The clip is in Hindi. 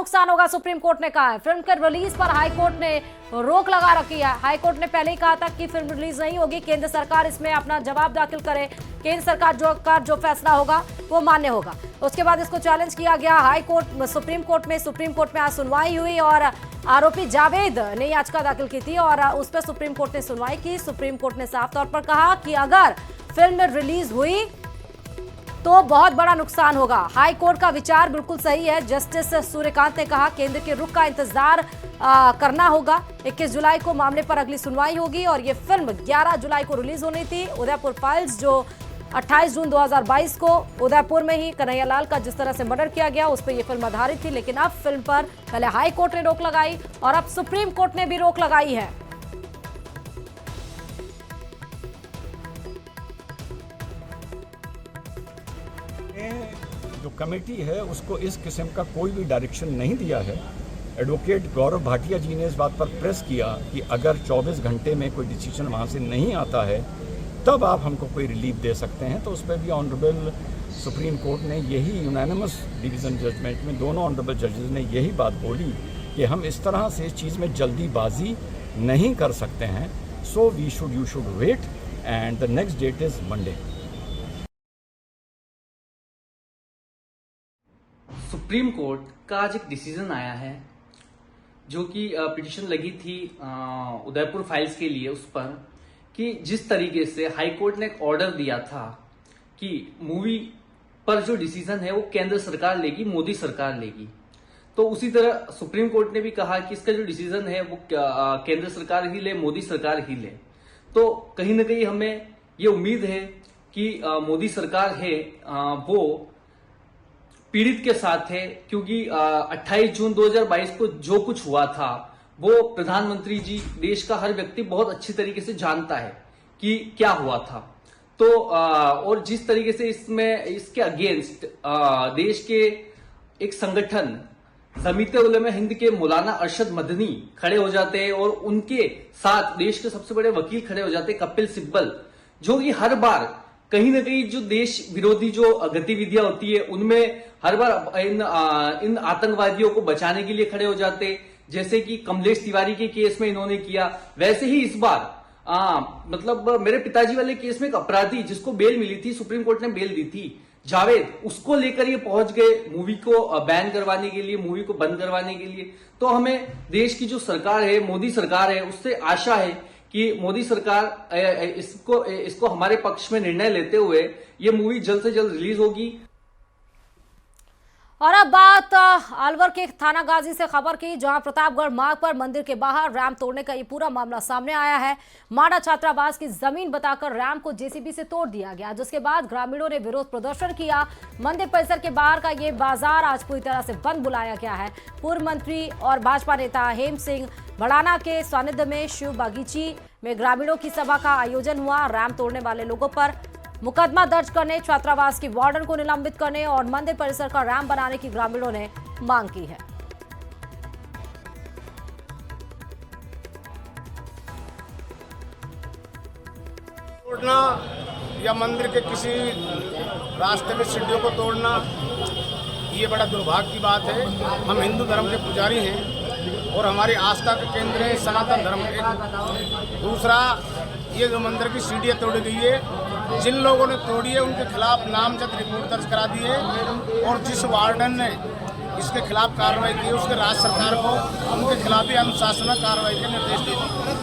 नुकसान होगा सुप्रीम कोर्ट ने कहा है। फिल्म के रिलीज पर हाई कोर्ट ने रोक लगा रखी है। हाई कोर्ट ने पहले ही कहा था कि फिल्म रिलीज नहीं होगी, केंद्र सरकार इसमें अपना जवाब दाखिल करे, केंद्र सरकार जो फैसला होगा वो मान्य होगा। उसके बाद इसको चैलेंज किया गया हाई कोर्ट सुप्रीम कोर्ट में आज सुनवाई हुई और आरोपी जावेद ने याचिका दाखिल की थी और उस पर सुप्रीम कोर्ट ने सुनवाई की। सुप्रीम कोर्ट ने साफ तौर पर कहा कि अगर फिल्म रिलीज हुई तो बहुत बड़ा नुकसान होगा। हाई कोर्ट का विचार बिल्कुल सही है। जस्टिस सूर्यकांत ने कहा केंद्र के रुख का इंतजार करना होगा। 21 जुलाई को मामले पर अगली सुनवाई होगी और ये फिल्म 11 जुलाई को रिलीज होनी थी। उदयपुर फाइल्स जो 28 जून 2022 को उदयपुर में ही कन्हैयालाल का जिस तरह से मर्डर किया गया उस पर यह फिल्म आधारित थी, लेकिन अब फिल्म पर पहले हाई कोर्ट ने रोक लगाई और अब सुप्रीम कोर्ट ने भी रोक लगाई है। जो कमेटी है उसको इस किस्म का कोई भी डायरेक्शन नहीं दिया है। एडवोकेट गौरव भाटिया जी ने इस बात पर प्रेस किया कि अगर 24 घंटे में कोई डिसीजन वहाँ से नहीं आता है तब आप हमको कोई रिलीफ दे सकते हैं। तो उस पर भी ऑनरेबल सुप्रीम कोर्ट ने यही यूनानिमस डिवीज़न जजमेंट में दोनों ऑनरेबल जजेस ने यही बात बोली कि हम इस तरह से इस चीज़ में जल्दीबाजी नहीं कर सकते हैं। So you should wait and the next date is Monday. Supreme Court का आज एक डिसीजन आया है जो कि पिटीशन लगी थी उदयपुर फाइल्स के लिए उस पर कि जिस तरीके से हाई कोर्ट ने एक ऑर्डर दिया था कि मूवी पर जो डिसीजन है वो केंद्र सरकार लेगी, मोदी सरकार लेगी, तो उसी तरह सुप्रीम कोर्ट ने भी कहा कि इसका जो डिसीजन है वो केंद्र सरकार ही ले, मोदी सरकार ही ले। तो कहीं ना कहीं हमें ये उम्मीद है कि मोदी सरकार है वो पीड़ित के साथ है, क्योंकि 28 जून 2022 को जो कुछ हुआ था वो प्रधानमंत्री जी, देश का हर व्यक्ति बहुत अच्छी तरीके से जानता है कि क्या हुआ था। तो और जिस तरीके से इसके अगेंस्ट देश के एक संगठन जमीयत उलमा हिंद के मौलाना अरशद मदनी खड़े हो जाते हैं और उनके साथ देश के सबसे बड़े वकील खड़े हो जाते हैं कपिल सिब्बल, जो कि हर बार कहीं ना कहीं जो देश विरोधी जो गतिविधियां होती है उनमें हर बार इन आतंकवादियों को बचाने के लिए खड़े हो जाते, जैसे कि कमलेश तिवारी के केस में इन्होंने किया। वैसे ही इस बार मतलब मेरे पिताजी वाले केस में एक अपराधी जिसको बेल मिली थी, सुप्रीम कोर्ट ने बेल दी थी, जावेद, उसको लेकर ये पहुंच गए मूवी को बैन करवाने के लिए, मूवी को बंद करवाने के लिए। तो हमें देश की जो सरकार है, मोदी सरकार है, उससे आशा है कि मोदी सरकार इसको हमारे पक्ष में निर्णय लेते हुए ये मूवी जल्द से जल्द रिलीज होगी। और अब बात अलवर के थाना गाजी से खबर की, जहां प्रतापगढ़ मार्ग पर मंदिर के बाहर रैंप तोड़ने का ये पूरा मामला सामने आया है। माडा छात्रावास की जमीन बताकर रैंप को जेसीबी से तोड़ दिया गया, जिसके बाद ग्रामीणों ने विरोध प्रदर्शन किया। मंदिर परिसर के बाहर का ये बाजार आज पूरी तरह से बंद बुलाया गया है। पूर्व मंत्री और भाजपा नेता हेम सिंह भड़ाना के सानिध्य में शिव बागीची में ग्रामीणों की सभा का आयोजन हुआ। रैंप तोड़ने वाले लोगों पर मुकदमा दर्ज करने, छात्रावास की वार्डन को निलंबित करने और मंदिर परिसर का रैंप बनाने की ग्रामीणों ने मांग की है। तोड़ना या मंदिर के किसी रास्ते में सीढ़ियों को तोड़ना, ये बड़ा दुर्भाग्य की बात है। हम हिंदू धर्म के पुजारी हैं और हमारी आस्था का केंद्र है सनातन धर्म। दूसरा, ये जो मंदिर की सीढ़ियाँ तोड़ी गई है, जिन लोगों ने तोड़ी है उनके खिलाफ नामजद रिपोर्ट दर्ज करा दी है और जिस वार्डन ने इसके खिलाफ कार्रवाई की उसके राज्य सरकार को उनके खिलाफ भी अनुशासनात्मक कार्रवाई के निर्देश दे दिए।